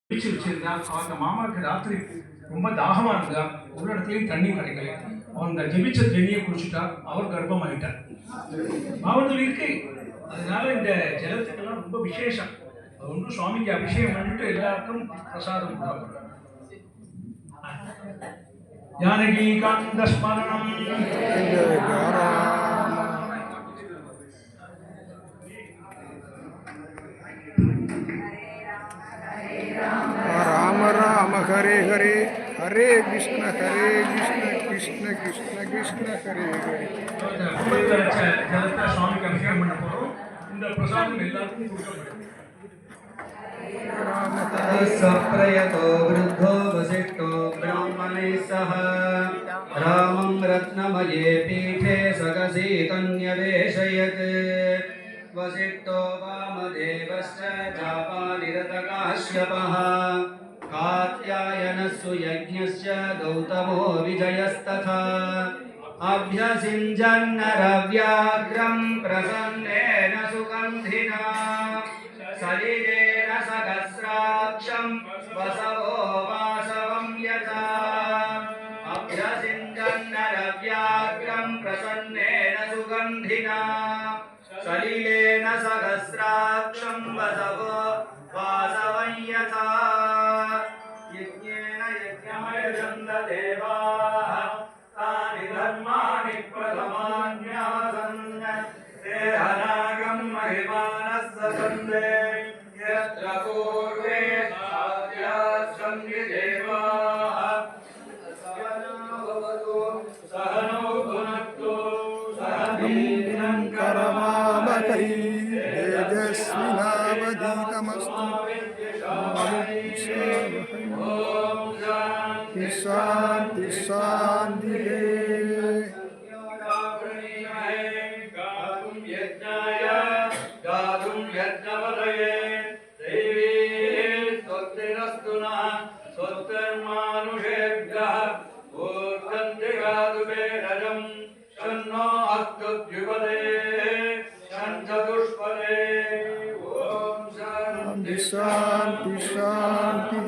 பிடிச்சு வச்சிருந்தா அந்த மாமாவுக்கு ராத்திரி ரொம்ப தாகமா இருந்தா, ஒரு இடத்துலயும் தண்ணி கிடைக்கல. அவன் அந்த ஜெபிச்ச தண்ணியை குடிச்சுட்டா, அவர் கர்ப்பம் ஆயிட்டார். பாவத்தில் இருக்கு. அதனால இந்த ஜலத்துக்கெல்லாம் ரொம்ப விசேஷம். அது ஒன்றும் சுவாமிக்கு அபிஷேகம் பண்ணிட்டு எல்லாருக்கும் பிரசாதம் கொடுக்கப்படுறாங்க. ஜானகி காந்த ஸ்மரணம். राम राम हरे हरे हरे कृष्ण कृष्ण कृष्ण कृष्ण हरे हरे. சுவாமிக்கு அபிஷேகம் பண்ண போறோம். இந்த பிரசாதம் எல்லாருக்கும் கொடுக்கப்படும். सप्रयतो वृद्धो वसिष्ठो ब्राह्मणैः सह रामं रत्नमये पीठे सकसीतन्यवेशयत् वसिष्ठो वामदेवश्च जापानिरतकाश्यपः कात्यायनस्सु यज्ञस्य गौतमो विजयस्तथा अभ्यसिञ्जन्नरव्याघ्रं प्रसन्नेन सुगन्धिना सलिलेन सहस्राक्षं वसवो वासवं यथा अभ्यसिञ्जन्नरव्याघ्रं प्रसन्नेन सुगन्धिना सलिलेन सहस्राक्षं वसवो वासवं यथा यज्ञेन यज्ञमयजन्त देवाः तानि धर्माणि प्रथमान्यासन् ते अनागं महिमानः ससन्ते यत्र पूर्वे साध्यास्सन्ति देवाः सहनो भवतु सहनौ भुनक्तु सह वीर्यं करवावहै तेजस्विनावधीतमस्तु शान्ति शान्ति गातुं यज्ञपतये दैवी स्वस्तिरस्तु नः स्वस्तिर्मानुषेभ्यः ऊर्ध्वन्ति गातुवेदजं शन्नो अस्तु द्विपदे शञ्चतुष्पदे ॐ शान्ति शान्ति शान्ति